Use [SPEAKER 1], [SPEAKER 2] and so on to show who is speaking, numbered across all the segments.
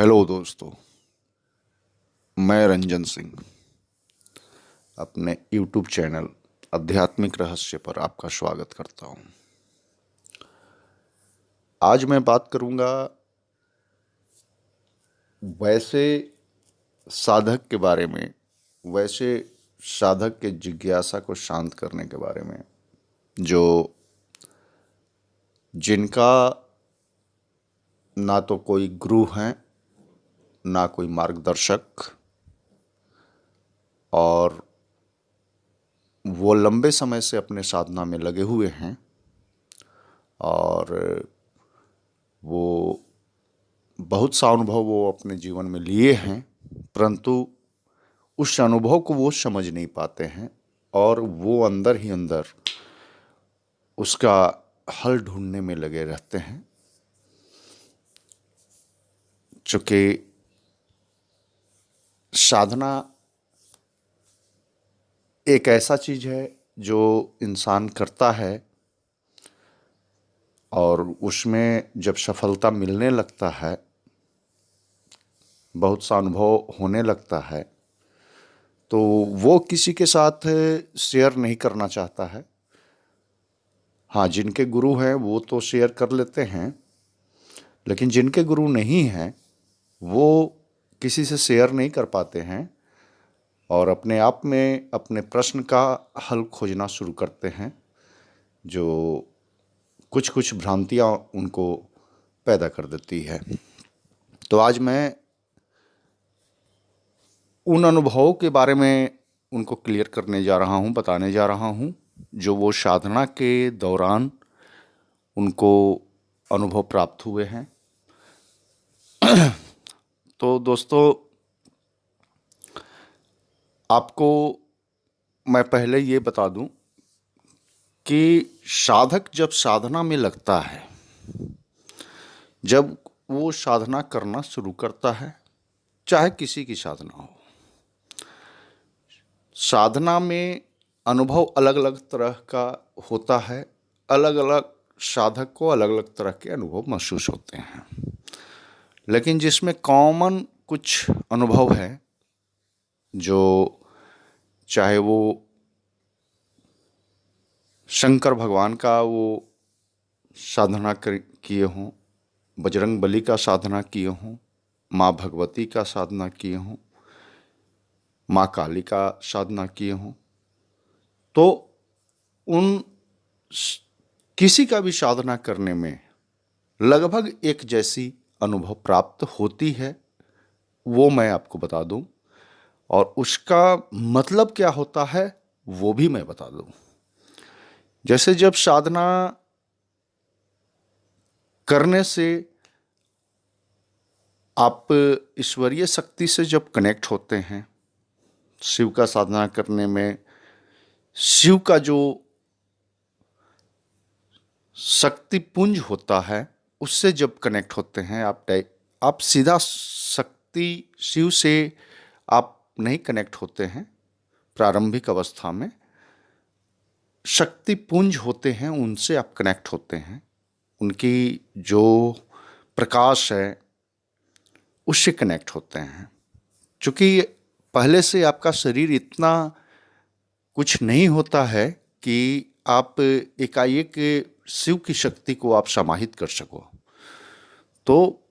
[SPEAKER 1] Hello दोस्तों। मैं रंजन सिंह अपने YouTube चैनल आध्यात्मिक रहस्य पर आपका स्वागत करता हूँ। आज मैं बात करूँगा वैसे साधक के बारे में, वैसे साधक के जिज्ञासा को शांत करने के बारे में, जो जिनका ना तो कोई गुरु हैं, ना कोई मार्गदर्शक, और वो लंबे समय से अपने साधना में लगे हुए हैं और वो बहुत सा अनुभव वो अपने जीवन में लिए हैं, परंतु उस अनुभव को वो समझ नहीं पाते हैं और वो अंदर ही अंदर उसका हल ढूंढने में लगे रहते हैं। चूँकि साधना एक ऐसा चीज़ है जो इंसान करता है और उसमें जब सफलता मिलने लगता है, बहुत सा अनुभव होने लगता है, तो वो किसी के साथ शेयर नहीं करना चाहता है। हाँ, जिनके गुरु हैं वो तो शेयर कर लेते हैं, लेकिन जिनके गुरु नहीं हैं वो किसी से शेयर नहीं कर पाते हैं और अपने आप में अपने प्रश्न का हल खोजना शुरू करते हैं, जो कुछ कुछ भ्रांतियाँ उनको पैदा कर देती है। तो आज मैं उन अनुभवों के बारे में उनको क्लियर करने जा रहा हूँ, बताने जा रहा हूँ, जो वो साधना के दौरान उनको अनुभव प्राप्त हुए हैं। तो दोस्तों, आपको मैं पहले ये बता दूं कि साधक जब साधना में लगता है, जब वो साधना करना शुरू करता है, चाहे किसी की साधना हो, साधना में अनुभव अलग अलग तरह का होता है। अलग अलग साधक को अलग अलग तरह के अनुभव महसूस होते हैं, लेकिन जिसमें कॉमन कुछ अनुभव है, जो चाहे वो शंकर भगवान का वो साधना किए हों, बजरंग बली का साधना किए हों, माँ भगवती का साधना किए हों, माँ काली का साधना किए हों, तो उन किसी का भी साधना करने में लगभग एक जैसी अनुभव प्राप्त होती है। वो मैं आपको बता दूं, और उसका मतलब क्या होता है वो भी मैं बता दूं। जैसे जब साधना करने से आप ईश्वरीय शक्ति से जब कनेक्ट होते हैं, शिव का साधना करने में शिव का जो शक्ति पुंज होता है उससे जब कनेक्ट होते हैं, आप सीधा शक्ति शिव से आप नहीं कनेक्ट होते हैं। प्रारंभिक अवस्था में शक्ति पुंज होते हैं, उनसे आप कनेक्ट होते हैं, उनकी जो प्रकाश है उससे कनेक्ट होते हैं। क्योंकि पहले से आपका शरीर इतना कुछ नहीं होता है कि आप एकाएक शिव की शक्ति को आप समाहित कर सको। तो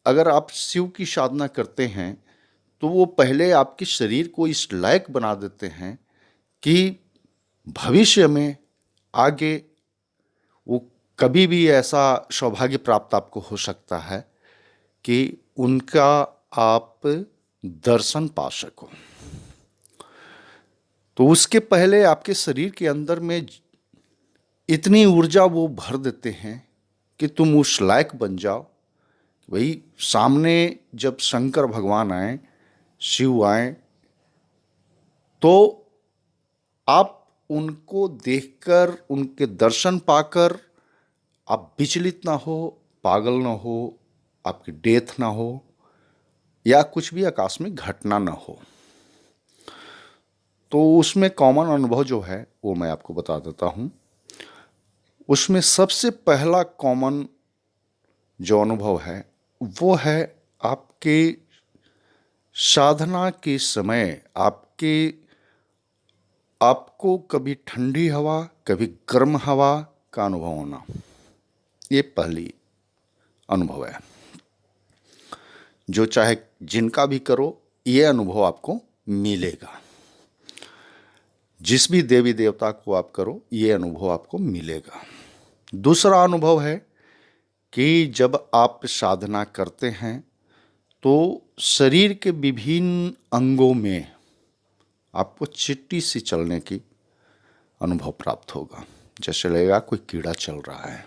[SPEAKER 1] अगर आप शिव की साधना करते हैं तो वो पहले आपके शरीर को इस लायक बना देते हैं कि भविष्य में आगे वो कभी भी ऐसा सौभाग्य प्राप्त आपको हो सकता है कि उनका आप दर्शन पा सको। तो उसके पहले आपके शरीर के अंदर में इतनी ऊर्जा वो भर देते हैं कि तुम उस लायक बन जाओ। भाई, सामने जब शंकर भगवान आए, शिव आए, तो आप उनको देखकर, उनके दर्शन पाकर आप विचलित ना हो, पागल ना हो, आपकी डेथ ना हो, या कुछ भी आकस्मिक घटना ना हो। तो उसमें कॉमन अनुभव जो है वो मैं आपको बता देता हूँ। उसमें सबसे पहला कॉमन जो अनुभव है वो है, आप आपके साधना के समय आपको कभी ठंडी हवा, कभी गर्म हवा का अनुभव होना, ये पहली अनुभव है जो चाहे जिनका भी करो ये अनुभव आपको मिलेगा। जिस भी देवी देवता को आप करो ये अनुभव आपको मिलेगा। दूसरा अनुभव है कि जब आप साधना करते हैं तो शरीर के विभिन्न अंगों में आपको चिट्टी सी चलने की अनुभव प्राप्त होगा, जैसे लगेगा कोई कीड़ा चल रहा है।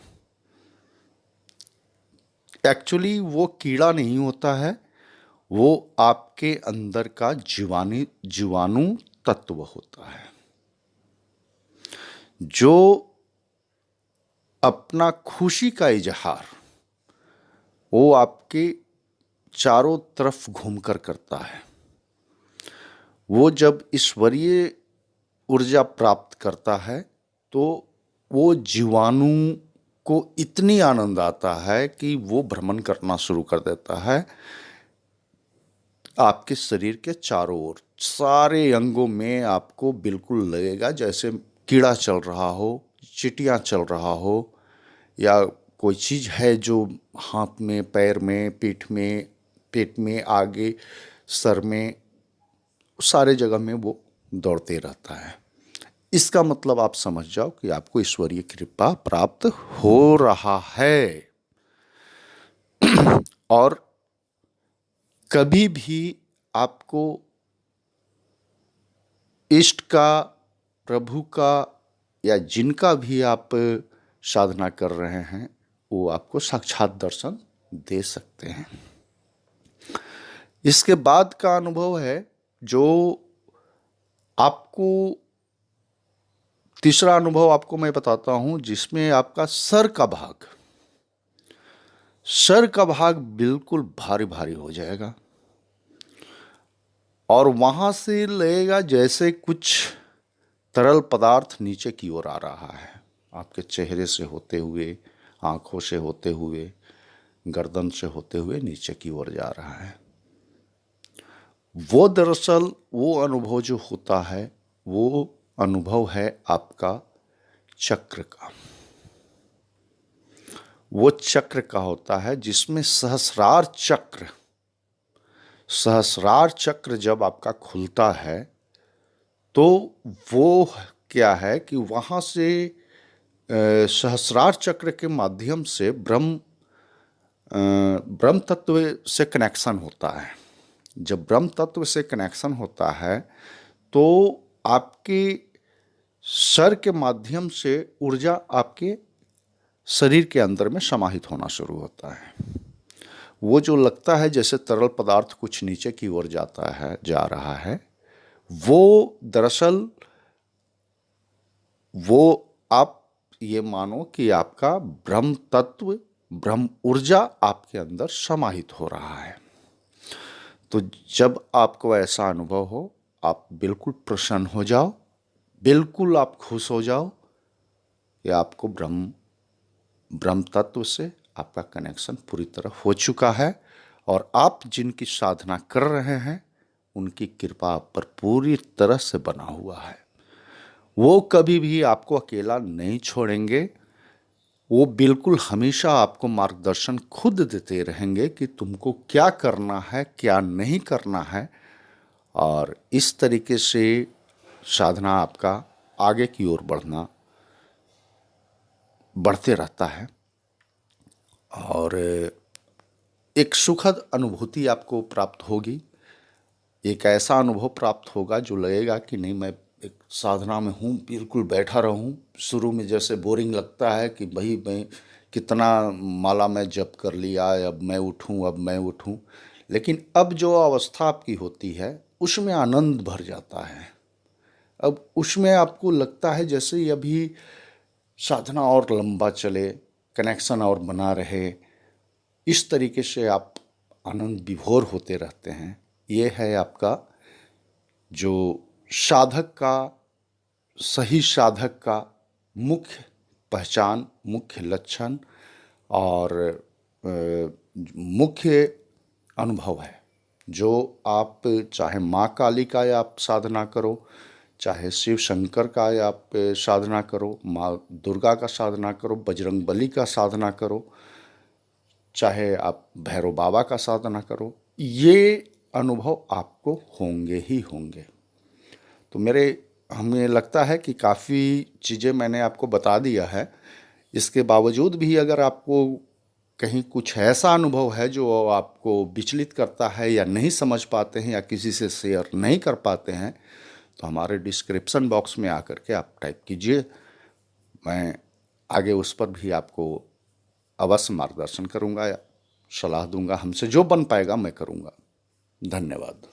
[SPEAKER 1] एक्चुअली वो कीड़ा नहीं होता है, वो आपके अंदर का जीवाणु तत्व होता है जो अपना खुशी का इजहार वो आपके चारों तरफ घूमकर करता है। वो जब ईश्वरीय ऊर्जा प्राप्त करता है तो वो जीवाणु को इतनी आनंद आता है कि वो भ्रमण करना शुरू कर देता है आपके शरीर के चारों ओर। सारे अंगों में आपको बिल्कुल लगेगा जैसे कीड़ा चल रहा हो, चींटियां चल रहा हो, या कोई चीज़ है जो हाथ में, पैर में, पीठ में, पेट में, आगे सर में, सारे जगह में वो दौड़ते रहता है। इसका मतलब आप समझ जाओ कि आपको ईश्वरीय कृपा प्राप्त हो रहा है। और कभी भी आपको इष्ट का, प्रभु का, या जिनका भी आप साधना कर रहे हैं वो आपको साक्षात दर्शन दे सकते हैं। इसके बाद का अनुभव है जो आपको, तीसरा अनुभव आपको मैं बताता हूं, जिसमें आपका सर का भाग बिल्कुल भारी भारी हो जाएगा और वहां से लगेगा जैसे कुछ तरल पदार्थ नीचे की ओर आ रहा है, आपके चेहरे से होते हुए, आंखों से होते हुए, गर्दन से होते हुए नीचे की ओर जा रहा है। वो दरअसल वो अनुभव जो होता है वो अनुभव है आपका चक्र का। वो चक्र का होता है जिसमें सहस्रार चक्र जब आपका खुलता है तो वो क्या है कि वहाँ से सहस्रार चक्र के माध्यम से ब्रह्म तत्व से कनेक्शन होता है। जब ब्रह्म तत्व से कनेक्शन होता है तो आपके सर के माध्यम से ऊर्जा आपके शरीर के अंदर में समाहित होना शुरू होता है। वो जो लगता है जैसे तरल पदार्थ कुछ नीचे की ओर जा रहा है, वो दरअसल वो आप ये मानो कि आपका ब्रह्म तत्व, ब्रह्म ऊर्जा आपके अंदर समाहित हो रहा है। तो जब आपको ऐसा अनुभव हो, आप बिल्कुल प्रसन्न हो जाओ, बिल्कुल आप खुश हो जाओ कि आपको ब्रह्म तत्व से आपका कनेक्शन पूरी तरह हो चुका है और आप जिनकी साधना कर रहे हैं उनकी कृपा आप पर पूरी तरह से बना हुआ है। वो कभी भी आपको अकेला नहीं छोड़ेंगे, वो बिल्कुल हमेशा आपको मार्गदर्शन खुद देते रहेंगे कि तुमको क्या करना है, क्या नहीं करना है। और इस तरीके से साधना आपका आगे की ओर बढ़ते रहता है और एक सुखद अनुभूति आपको प्राप्त होगी। एक ऐसा अनुभव प्राप्त होगा जो लगेगा कि नहीं, मैं एक साधना में हूँ, बिल्कुल बैठा रहूँ। शुरू में जैसे बोरिंग लगता है कि भाई मैं कितना माला मैं जप कर लिया, अब मैं उठूँ, लेकिन अब जो अवस्था आपकी होती है उसमें आनंद भर जाता है। अब उसमें आपको लगता है जैसे अभी साधना और लंबा चले, कनेक्शन और बना रहे, इस तरीके से आप आनंद विभोर होते रहते हैं। ये है आपका जो सही साधक का मुख्य पहचान, मुख्य लक्षण और मुख्य अनुभव है, जो आप चाहे माँ काली का आप साधना करो, चाहे शिव शंकर का आप साधना करो, माँ दुर्गा का साधना करो, बजरंग बली का साधना करो, चाहे आप भैरव बाबा का साधना करो, ये अनुभव आपको होंगे ही होंगे। तो हमें लगता है कि काफ़ी चीज़ें मैंने आपको बता दिया है। इसके बावजूद भी अगर आपको कहीं कुछ ऐसा अनुभव है जो आपको विचलित करता है या नहीं समझ पाते हैं या किसी से शेयर नहीं कर पाते हैं, तो हमारे डिस्क्रिप्शन बॉक्स में आकर के आप टाइप कीजिए। मैं आगे उस पर भी आपको अवश्य मार्गदर्शन करूंगा या सलाह दूंगा। हमसे जो बन पाएगा मैं करूंगा। धन्यवाद।